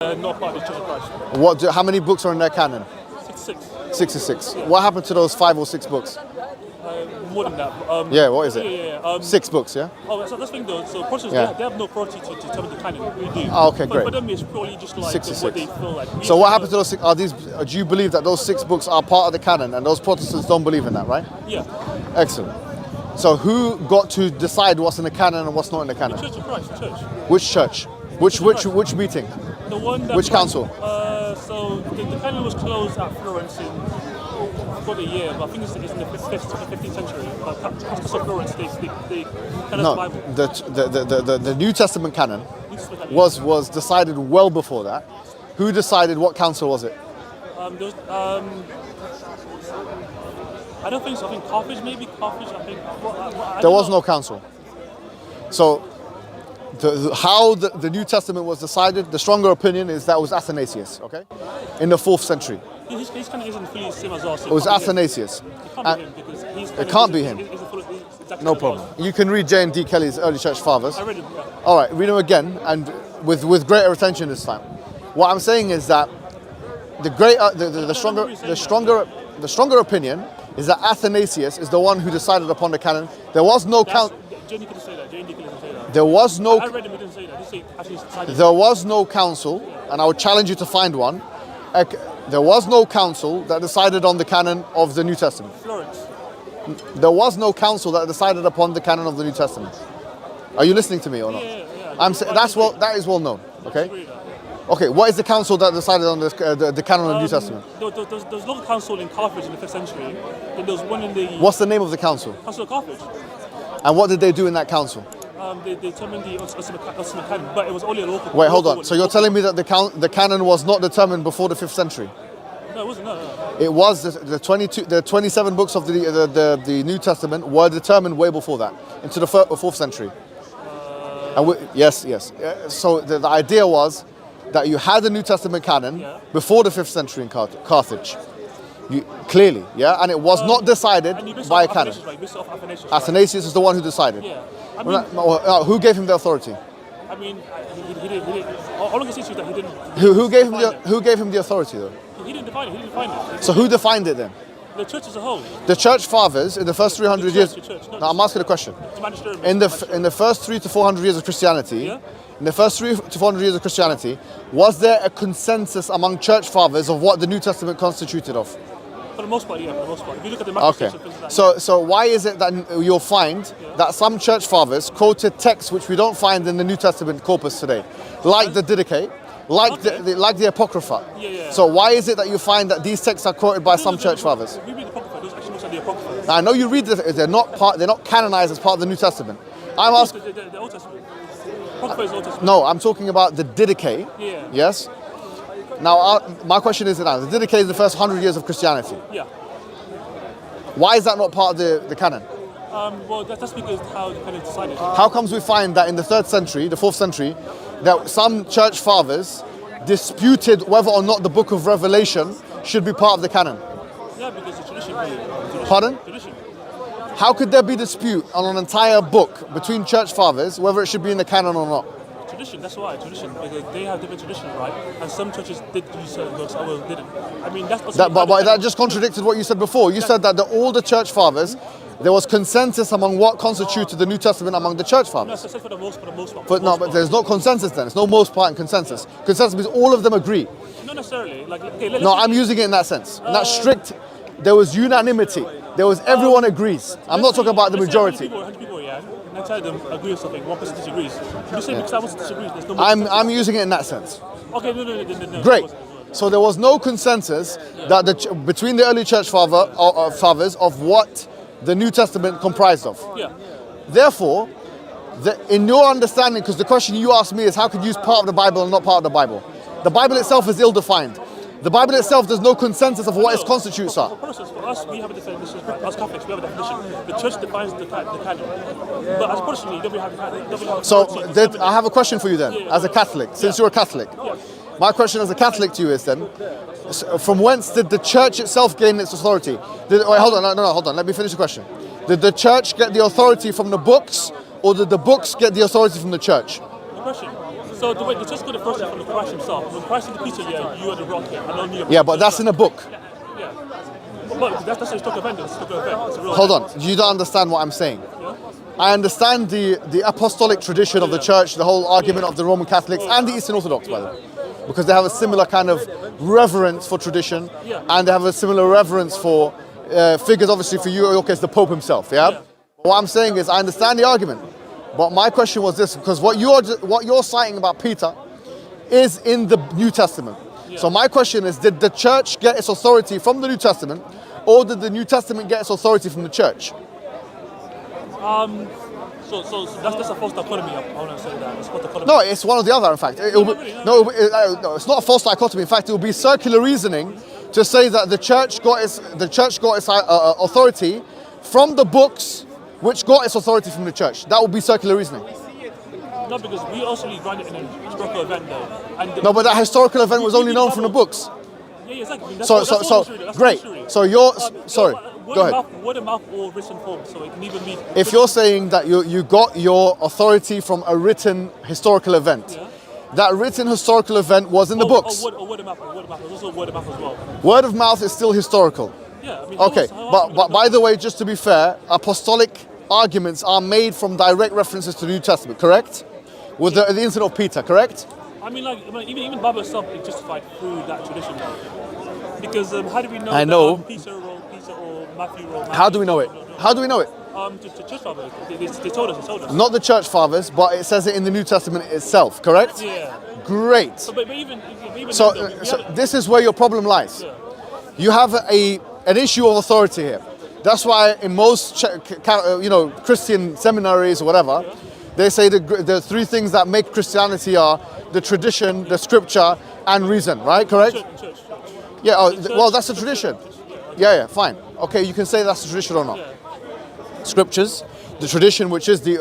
Not part of the Church of Christ. How many books are in their canon? 66. 66. Yeah. What happened to those 5 or 6 books? More than that. Yeah, what is it? Yeah. 6 books, yeah? Oh, so that's the thing though. So Protestants, they have no authority to determine the canon. We do. Oh, okay, great. But for them, it's purely just like 66. what they feel like. So what happened to those 6? Do you believe that those 6 books are part of the canon and those Protestants don't believe in that, right? Yeah. Excellent. So who got to decide what's in the canon and what's not in the canon? The Church of Christ, the church. Which church? Which meeting? The one that Which council? So the canon was closed at Florence in about a year, but I think it's in the 15th century. But Council of Florence, they canon the Bible. The New Testament canon was decided well before that. Who decided? What council was it? I don't think so. I think Carthage, maybe Carthage. I think. There was no council. So, how the New Testament was decided, the stronger opinion is that it was Athanasius, okay? In the 4th century. His kind of isn't fully the same as us. It was Athanasius. It can't be him. No problem. You can read J and D Kelly's Early Church Fathers. I read him, yeah. All right, read them again, and with greater attention this time. What I'm saying is that the stronger opinion is that Athanasius is the one who decided upon the canon. There was no council. J&D couldn't say that. J&D couldn't say that. There was no. I read him. He didn't say that. He said there was no council, and I would challenge you to find one. There was no council that decided on the canon of the New Testament. Florence. There was no council that decided upon the canon of the New Testament. Are you listening to me or not? Yeah. I'm saying that is well known. Okay. Okay. What is the council that decided on the canon of the New Testament? There was no council in Carthage in the 5th century. Then there was one in the. What's the name of the council? Council of Carthage. And what did they do in that council? They determined the ultimate canon, but it was only a local. Wait, hold on. So you're telling me that the canon was not determined before the 5th century? No, it wasn't. No. It was the 27 books of the New Testament were determined way before that, into the 4th century. Yes. So the idea was that you had the New Testament canon before the 5th century in Carthage. Clearly, yeah? And it was not decided by a canon. Athanasius is the one who decided. Yeah. Who gave him the authority? I mean, he didn't. All I can say is that he didn't. Who gave him the authority though? He didn't define it. So who defined it then? The church as a whole. The church fathers in the first 300 years. Now I'm asking a question. In the first 300 to 400 years of Christianity, in the first 300 to 400 years of Christianity, was there a consensus among church fathers of what the New Testament constituted of? For the most part, yeah. For the most part, if you look at the manuscripts, okay. So why is it that you'll find that some church fathers quoted texts which we don't find in the New Testament corpus today, like the Didache, like the Apocrypha? Yeah. So why is it that you find that these texts are quoted by some church fathers? We read the Apocrypha. Those actually looks like the Apocrypha. Now, I know you read they're not canonized as part of the New Testament. I'm asking. The Old Testament. Apocrypha is Old Testament. No, I'm talking about the Didache. Yeah. Yes. Now, my question is now, the Didache is the first 100 years of Christianity. Yeah. Why is that not part of the canon? Well, that's because how the canon decided. How comes we find that in the 3rd century, the 4th century, that some church fathers disputed whether or not the book of Revelation should be part of the canon? Yeah, because it's tradition. Really. Pardon? Tradition. How could there be dispute on an entire book between church fathers whether it should be in the canon or not? Tradition, that's why, tradition, because they have different traditions, right? And some churches did use certain books, others didn't. I mean, that's... But that just contradicted what you said before. You said that all the church fathers, there was consensus among what constituted the New Testament among the church fathers. No, for the most part. But there's no consensus then. It's no most part and consensus. Consensus means all of them agree. Not necessarily. I'm using it in that sense. In that strict, there was unanimity. There was everyone agrees. I'm not talking about the majority. 100 people, yeah. And I tell them agree with something, one person disagrees. You say because I want to disagree, there's no. I'm using it in that sense. Okay, no. Great. So there was no consensus that between the early church fathers of what the New Testament comprised of. Yeah. Therefore, in your understanding, because the question you asked me is how could you use part of the Bible and not part of the Bible? The Bible itself is ill-defined. The Bible itself, there's no consensus of what its constitutes are. For us, we have a definition. As Catholics, we have a definition. The church defines the canon. But as Protestants, you don't really have a canon. So I have a question for you then, as a Catholic, since you're a Catholic. Yeah. My question as a Catholic to you is then, from whence did the church itself gain its authority? Hold on, let me finish the question. Did the church get the authority from the books, or did the books get the authority from the church? Good question. So the way the church got authority from the Christ himself. When Christ said to Peter, yeah, you are the rock here, and only a Yeah, but that's in a book. Yeah. But that's a historical event. It's a historical event. It's a real Hold event. on, you don't understand what I'm saying. Yeah. I understand the apostolic tradition of the church, the whole argument of the Roman Catholics and the Eastern Orthodox, by the way, because they have a similar kind of reverence for tradition, and they have a similar reverence for figures. Obviously, for you, in your case, the Pope himself. Yeah. What I'm saying is, I understand the argument, but my question was this: because what you're citing about Peter is in the New Testament. So my question is, did the church get its authority from the New Testament, or did the New Testament get its authority from the church? So that's a false dichotomy. I want to say that. It's false dichotomy. No, it's one or the other. In fact, no, it's not a false dichotomy. In fact, it will be circular reasoning to say that the church got its authority from the books, which got its authority from the church. That would be circular reasoning. No, because we also run it in a historical event, though. And No, but that historical event was only known from the books. Yeah, exactly. So great. So you're sorry. Go ahead. Word of mouth or written form, so it can even be. If you're saying that you got your authority from a written historical event, that written historical event was in the books. Word of mouth. There's also word of mouth as well. Word of mouth is still historical. Yeah. I mean, Okay, but by the way, just to be fair, apostolic arguments are made from direct references to the New Testament, correct? With the incident of Peter, correct? I mean, even Bible itself is justified through that tradition, though. Because how do we know? I know. That, Peter or Matthew wrote. How do we know it? How do we know it? The church fathers. They told us. Not the church fathers, but it says it in the New Testament itself, correct? Yeah. Great. But even So this is where your problem lies. Yeah. You have an issue of authority here. That's why in most Christian seminaries or whatever, they say the three things that make Christianity are the tradition, the scripture, and reason, right? Correct? Church. Yeah, well, that's a tradition. Yeah, fine. Okay, you can say that's a tradition or not. Yeah. Scriptures, the tradition, which is the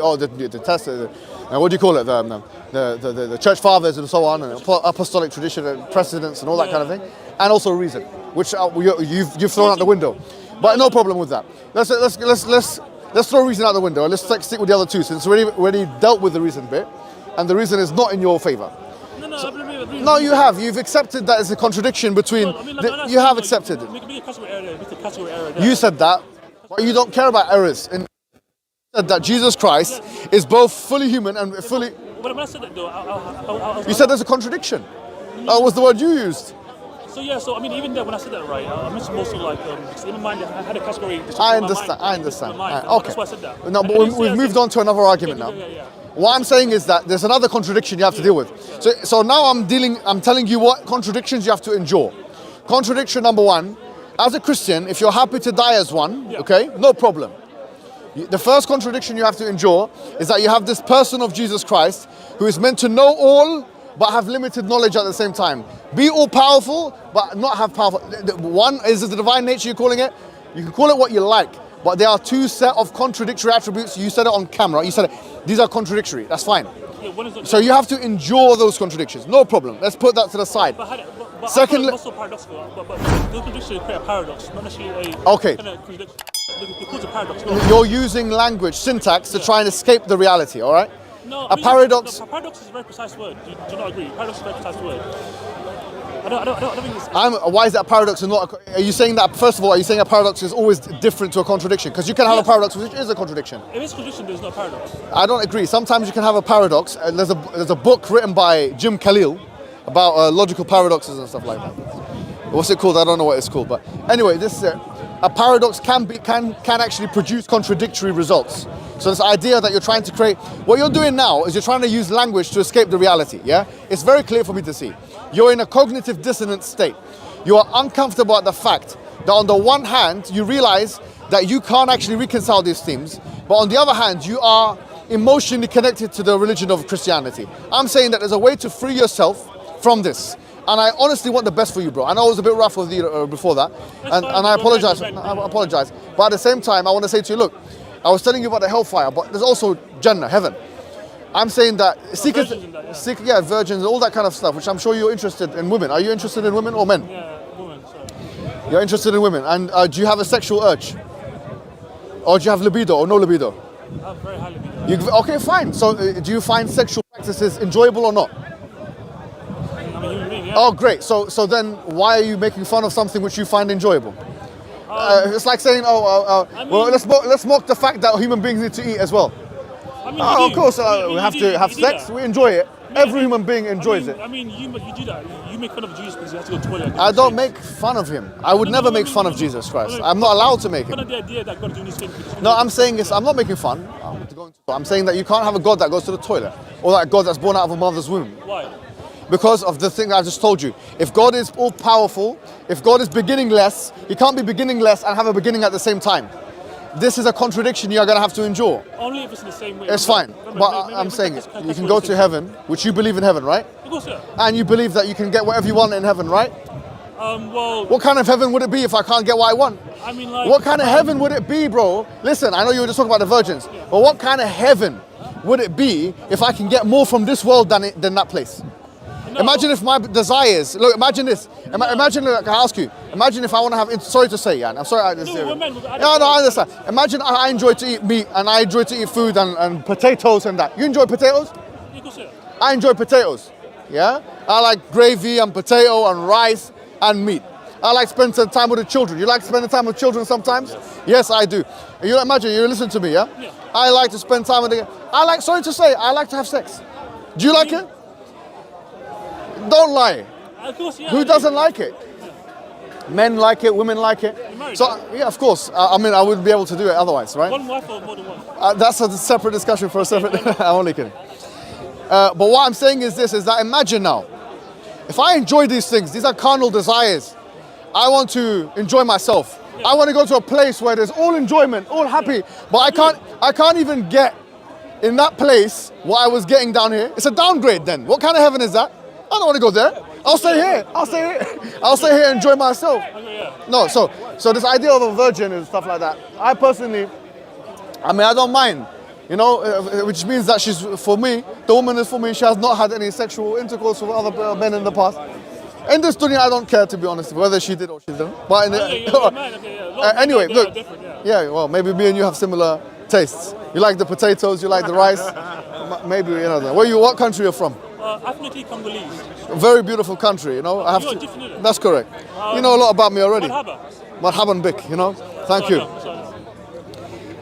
test, what do you call it? The church fathers and so on, and apostolic tradition and precedents and all that kind of thing, and also reason, which you've thrown out the window. But no problem with that. Let's throw reason out the window and let's stick with the other two, since we already dealt with the reason bit, and the reason is not in your favor. No, you have. You've accepted that it's a contradiction between. You have accepted it. You said that, but you don't care about errors. And you said that Jesus Christ is both fully human and fully. But when I said that, though, You said there's a contradiction. That was the word you used. So I mean, even there, when I said that, right, I mentioned also like, in my mind, I had a category. I understand. Okay. That's why I said that. No, but we've moved on to another argument now. Yeah. What I'm saying is that there's another contradiction you have to deal with. So now I'm telling you what contradictions you have to endure. Contradiction number one, as a Christian, if you're happy to die as one, okay, no problem. The first contradiction you have to endure is that you have this person of Jesus Christ who is meant to know all but have limited knowledge at the same time. Be all powerful but not have powerful. One is the divine nature you're calling it. You can call it what you like. But there are two set of contradictory attributes. You said it on camera. You said it. These are contradictory. That's fine. So you have to endure those contradictions. No problem. Let's put that to the side. But Secondly, also paradoxical. But those contradictions create a paradox, not necessarily a okay. kind of contradiction. It causes a paradox. You're using language, syntax to try and escape the reality. All right. No, a paradox. No, paradox is a very precise word. Do you not agree? Paradox is a very precise word. I don't think it's... Why is that paradox and not? Are you saying that, first of all, are you saying a paradox is always different to a contradiction? Because you can have a paradox which is a contradiction. If it's a contradiction, there's no paradox. I don't agree. Sometimes you can have a paradox. And there's a book written by Jim Khalil about logical paradoxes and stuff like that. What's it called? I don't know what it's called. But anyway, this a paradox can actually produce contradictory results. So this idea that you're trying to create, what you're doing now is you're trying to use language to escape the reality, yeah? It's very clear for me to see. You're in a cognitive dissonance state. You are uncomfortable at the fact that on the one hand, you realize that you can't actually reconcile these themes, but on the other hand, you are emotionally connected to the religion of Christianity. I'm saying that there's a way to free yourself from this. And I honestly want the best for you, bro. I know I was a bit rough with you before that, and I apologize. I apologize. But at the same time, I want to say to you, look, I was telling you about the hellfire, but there's also Jannah, heaven. I'm saying that virgins, all that kind of stuff, which I'm sure you're interested in women. Are you interested in women or men? Yeah, women, sorry. You're interested in women. And do you have a sexual urge? Or do you have libido or no libido? I have very high libido. Okay, fine. So do you find sexual practices enjoyable or not? Oh, great. So then why are you making fun of something which you find enjoyable? It's like saying, well, let's mock the fact that human beings need to eat as well. I mean, Of course, we have to have sex. We enjoy it. Every human being enjoys it. I mean, you do that. You make fun of Jesus because he has to go to the toilet. I don't make fun of him. I would never make fun of Jesus Christ. I'm not allowed to make Fun him. of the idea that God is doing this thing. No, I'm saying I'm not making fun. I'm saying that you can't have a God that goes to the toilet, or that God that's born out of a mother's womb. Why? Because of the thing I just told you. If God is all powerful, if God is beginningless, he can't be beginningless and have a beginning at the same time. This is a contradiction you are going to have to endure. Only if it's in the same way. It's fine. But I'm saying you can go to heaven, which you believe in heaven, right? Of course, yeah. And you believe that you can get whatever you want in heaven, right? Well, What kind of heaven would it be if I can't get what I want? I mean, like, What kind of heaven would it be, bro? Listen, I know you were just talking about the virgins, but what kind of heaven would it be if I can get more from this world than that place? No. Imagine if my desires, look, imagine this. Imagine, look, I ask you, imagine if I want to have, sorry to say, Jan, I'm sorry. I understand. Imagine I enjoy to eat meat and I enjoy to eat food and potatoes and that. You enjoy potatoes? Of course, yeah. I enjoy potatoes, yeah? I like gravy and potato and rice and meat. I like spending time with the children. You like spending time with children sometimes? Yes, I do. You imagine, you listen to me, yeah? Yeah. I like to spend time with the, sorry to say, I like to have sex. Do you like it? Don't lie. Of course, yeah. Who doesn't like it? Men like it, women like it. married, So, yeah, of course. I mean, I wouldn't be able to do it otherwise, right? One wife or more than one? That's a separate discussion for a separate. I'm only kidding. But what I'm saying is this: is that imagine now, if I enjoy these things, these are carnal desires. I want to enjoy myself. Yeah. I want to go to a place where there's all enjoyment, all happy. But I can't even get in that place what I was getting down here. It's a downgrade. Then what kind of heaven is that? I don't want to go there. I'll stay here. I'll stay here and enjoy myself. Okay, yeah. No, so this idea of a virgin and stuff like that, I personally, I don't mind, you know, which means that she's, for me, the woman is for me, she has not had any sexual intercourse with other men in the past. In this dunya, I don't care, to be honest, whether she did or she didn't. But anyway, look, yeah, well, maybe me and you have similar tastes. You like the potatoes, you like the rice, maybe, you know, what country you're from? Ethnically Congolese. A very beautiful country, you know. That's correct. You know a lot about me already. Marhaban bik, you know. Thank you.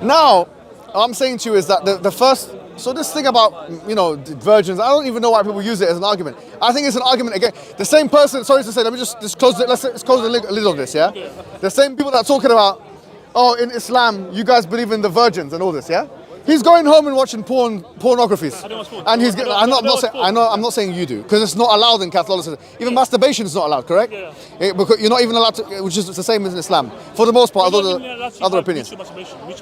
Now, what I'm saying to you is that the first, so this thing about, you know, virgins, I don't even know why people use it as an argument. I think it's an argument again. The same person, sorry to say, let me just close it, let's close the lid on this, yeah? The same people that are talking about, oh, in Islam, you guys believe in the virgins and all this, yeah? He's going home and watching pornographies, and he's. I'm not saying you do, because it's not allowed in Catholicism. Even masturbation is not allowed, correct? Yeah. Because you're not even allowed to, which is the same as in Islam, for the most part. Other opinions. Which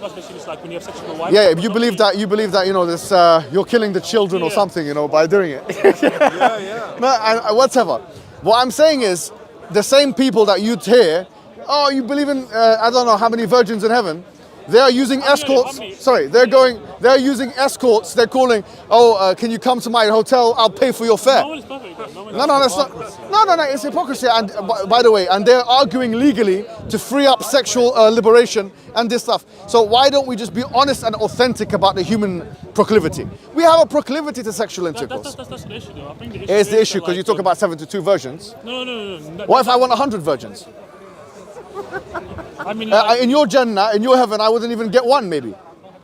masturbation is like when you have sex with your wife? Yeah, you believe that. You believe that, you know, this. You're killing the children or something, you know, by doing it. Yeah. No, whatever. What I'm saying is, the same people that you'd hear, oh, you believe in, I don't know how many virgins in heaven. They are using escorts. Sorry, they're using escorts. They're calling, oh, can you come to my hotel? I'll pay for your fare. No, it's perfect. No, that's not. No, it's hypocrisy. And by the way, and they're arguing legally to free up sexual liberation and this stuff. So why don't we just be honest and authentic about the human proclivity? We have a proclivity to sexual intercourse. That's the issue, though. I think the issue Here's the issue, because you talk about 72 virgins. No. What if I want 100 virgins? I mean, in your Jannah, in your heaven, I wouldn't even get one, maybe.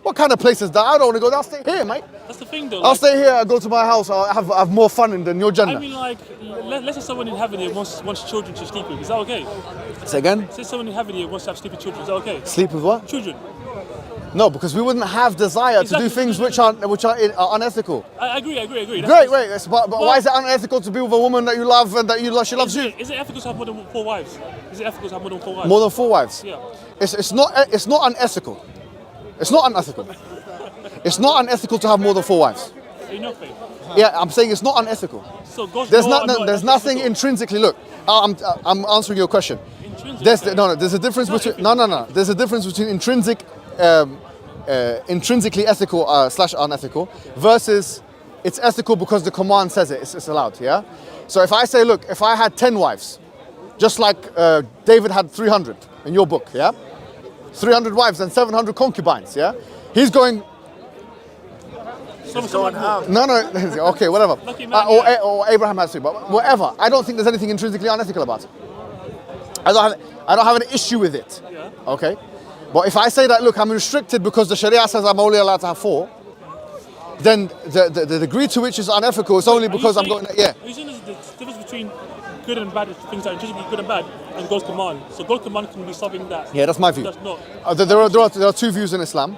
What kind of place is that? I don't want to go there. I'll stay here, mate. That's the thing, though. I'll stay here. I'll go to my house. I'll have more fun than your Jannah. I mean, like, let's say someone in heaven here wants children to sleep with. Is that okay? Say again? Say someone in heaven here wants to have sleep with children. Is that okay? Sleep with what? Children. No, because we wouldn't have desire to do things which are unethical. I agree. Great. But why is it unethical to be with a woman that you love and that she loves you? Is it ethical to have more than 4 wives? Is it ethical to have more than 4 wives? More than 4 wives? Yeah. It's not unethical. It's not unethical. It's not unethical to have more than 4 wives. In your faith? Yeah, I'm saying it's not unethical. So there's nothing intrinsically. Look, I'm answering your question. There's a difference between There's a difference between intrinsically ethical / unethical versus it's ethical because the command says it. It's allowed. Yeah. So if I say, look, if I had 10 wives, just like David had 300 in your book, yeah, 300 wives and 700 concubines, yeah, he's going. Someone have. No, okay, whatever. Lucky man, Or Abraham has to, but whatever. I don't think there's anything intrinsically unethical about it. I don't have an issue with it. Yeah. Okay? But if I say that, look, I'm restricted because the Sharia says I'm only allowed to have 4, then the degree to which is unethical is only because I'm going. Yeah. Are you saying there's the difference between good and bad, things that are intrinsically good and bad, and God's command? So God's command can be something that. Yeah, that's my view. That's not. There are 2 views in Islam.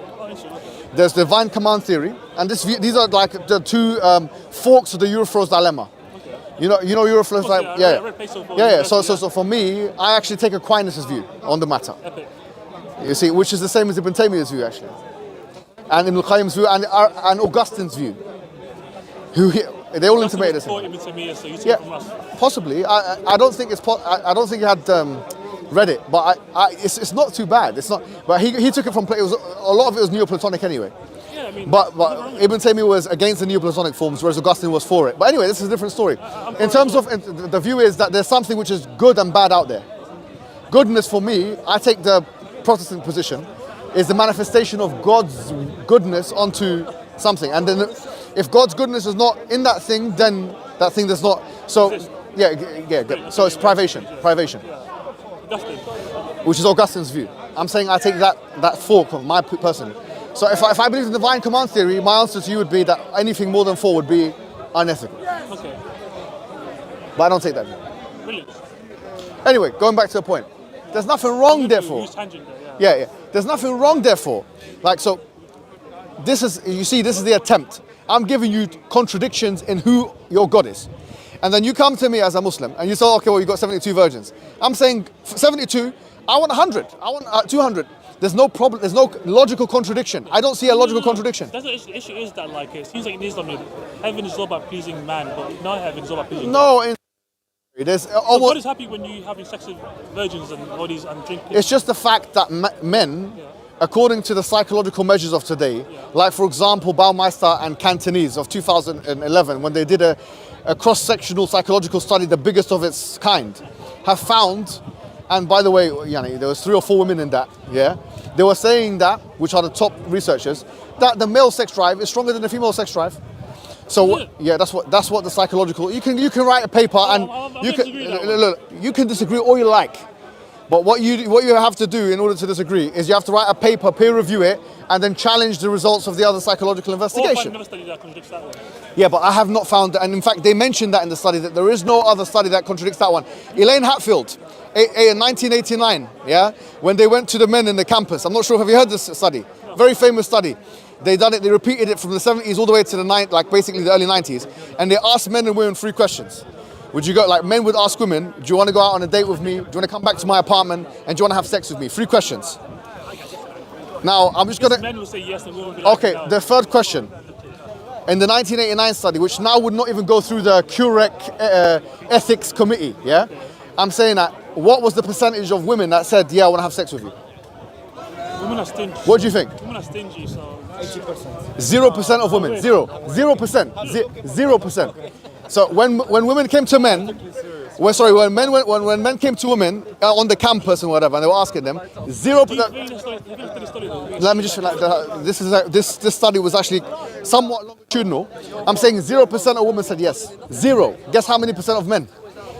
There's the divine command theory, and these are like the 2 forks of the Euroflow's dilemma. Okay. You know Euroflow's like Yeah. So for me, I actually take Aquinas' view on the matter. Epic. You see, which is the same as Ibn Taymiyyah's view actually, and Ibn Qayyim's view, and Augustine's view. They all intimate us. Yeah, possibly. I don't think I don't think he had read it, but it's not too bad. It's not. But he took it from a lot of it was Neoplatonic anyway. Yeah, I mean, but Ibn Taymiyyah was against the Neoplatonic forms, whereas Augustine was for it. But anyway, this is a different story. In terms of the view is that there's something which is good and bad out there. Goodness for me, I take the Protestant position, is the manifestation of God's goodness onto something, and then if God's goodness is not in that thing, then that thing does not. So yeah. So it's privation, which is Augustine's view. I'm saying I take that fork of my person. So if I believe in divine command theory, my answer to you would be that anything more than 4 would be unethical. Okay. But I don't take that view. Brilliant. Anyway, going back to the point. There's nothing wrong, therefore. Yeah. There's nothing wrong, therefore. Like, so, this is the attempt. I'm giving you contradictions in who your God is. And then you come to me as a Muslim and you say, okay, well, you got 72 virgins. I'm saying 72, I want 100, I want 200. There's no problem, there's no logical contradiction. I don't see a logical contradiction. That's the issue is that, like, it seems like in Islam, heaven is all about pleasing man, but not heaven is all about pleasing God. There's God is happy when you having sex with virgins and bodies and drinking. It's just the fact that men, according to the psychological measures of today, like for example Baumeister and Cantonese of 2011, when they did a cross-sectional psychological study, the biggest of its kind, have found, and by the way, there was 3 or 4 women in that, they were saying that, which are the top researchers, that the male sex drive is stronger than the female sex drive. So that's what the psychological. You can write a paper and you can disagree all you like, but what you have to do in order to disagree is you have to write a paper, peer review it, and then challenge the results of the other psychological investigation. Yeah, but I have not found that, and in fact they mentioned that in the study that there is no other study that contradicts that one. Elaine Hatfield, in 1989, when they went to the men in the campus. I'm not sure, have you heard this study? Very famous study. They repeated it from the 70s all the way to the basically the early 90s, and they asked men and women 3 questions. Would you go, like men would ask women, do you want to go out on a date with me? Do you want to come back to my apartment? And do you want to have sex with me? 3 questions. Now, I'm just going to... Men will say yes and women will be like, okay, no. The 3rd question. In the 1989 study, which now would not even go through the CUREC ethics committee, I'm saying that, what was the percentage of women that said, I want to have sex with you? Women are stingy. What do you think? Women are stingy, so... 80%. 0% of women. 0%. 0%. So when women came to men, when men came to women on the campus and whatever, and they were asking them, 0%. Let me just this study was actually somewhat longitudinal. I'm saying 0% of women said yes. 0. Guess how many percent of men?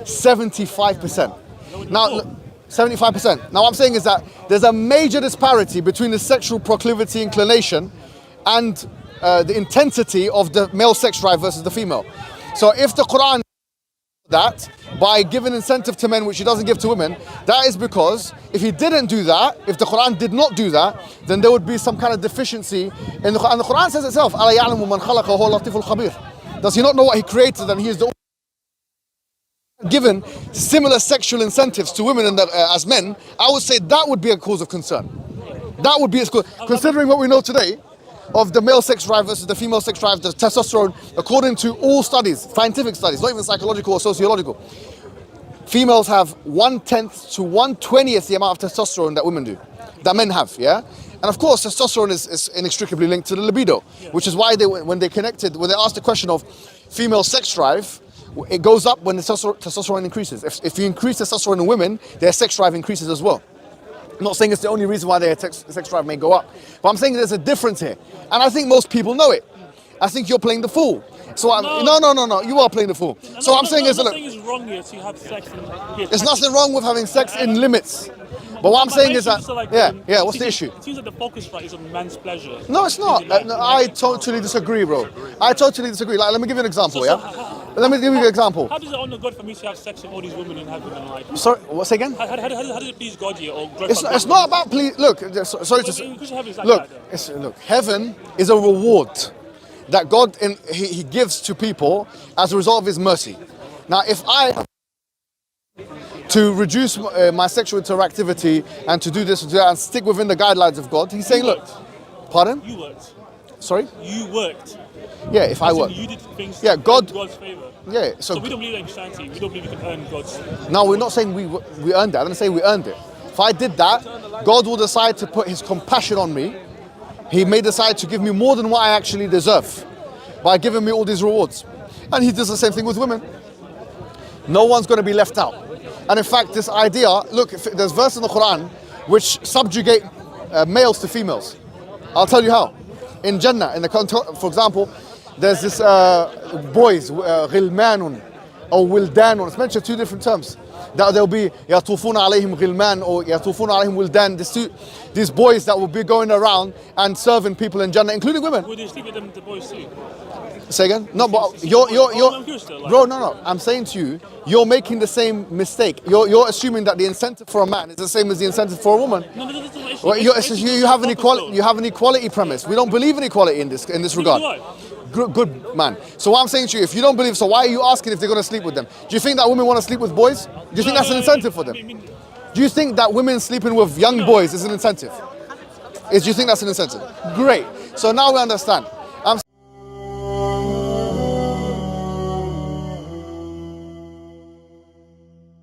75%. Now. 75%. Now what I'm saying is that there's a major disparity between the sexual proclivity, inclination, and the intensity of the male sex drive versus the female. So if the Quran that by giving incentive to men which he doesn't give to women, that is because if he didn't do that, if the Quran did not do that, then there would be some kind of deficiency in the Quran. And the Quran says itself, أَلَا يَعْلَمُ مَنْ خَلَقَ وَهُوَ اللَّطِيفُ الْخَبِيرُ. Does he not know what he created and he is the given similar sexual incentives to women as men? I would say that would be a cause of concern. That would be a cause, considering what we know today of the male sex drive versus the female sex drive, the testosterone, according to all studies, scientific studies, not even psychological or sociological. Females have 1/10 to 1/20th the amount of testosterone that women do, that men have, And of course, testosterone is inextricably linked to the libido, which is why when they asked the question of female sex drive, it goes up when the testosterone increases. If you increase testosterone in women, their sex drive increases as well. I'm not saying it's the only reason why their sex drive may go up, but I'm saying there's a difference here. And I think most people know it. I think you're playing the fool. So no, you are playing the fool. So I'm saying is, look, it's wrong here to have sex and be there's nothing wrong with having sex in limits. But what I'm saying is that, what's the issue? It seems like the focus right is on man's pleasure. No, it's not. No, I totally disagree, bro. I totally disagree. Like, let me give you an example, Let me give you an example. How does it honor God for me to have sex with all these women in heaven and like? Sorry, what's again? How does it please God here or It's not about please. Look, sorry to say. Look, heaven is a reward that God he gives to people as a result of His mercy. Now, if I to reduce my sexual interactivity and to do this and stick within the guidelines of God, He's saying, look, pardon? You worked. Sorry? You worked. Yeah, if I work. You did things in God's favor. Yeah, so we don't believe in Christianity. We don't believe we can earn God's. No, we're not saying we earned it. I didn't say we earned it. If I did that, God will decide to put His compassion on me. He may decide to give me more than what I actually deserve by giving me all these rewards. And He does the same thing with women. No one's going to be left out. And in fact, this idea, look, there's verses in the Quran which subjugate males to females. I'll tell you how. In Jannah, for example, there's this boys, ghilmanun or wildanun. It's mentioned two different terms. That there'll be yatufuna alayhim ghilman or yatufuna alayhim wildan. These boys that will be going around and serving people in Jannah, including women. Would you sleep with them, the boys too? Say again? No, but bro, no. I'm saying to you, you're making the same mistake. You're assuming that the incentive for a man is the same as the incentive for a woman. No, that's not Well, you have an equality. You have an equality premise. We don't believe in equality in this regard. Good man. So what I'm saying to you, if you don't believe, so why are you asking if they're going to sleep with them? Do you think that women want to sleep with boys? Do you think that's an incentive for them? Do you think that women sleeping with young boys is an incentive? Do you think that's an incentive? Great. So now we understand.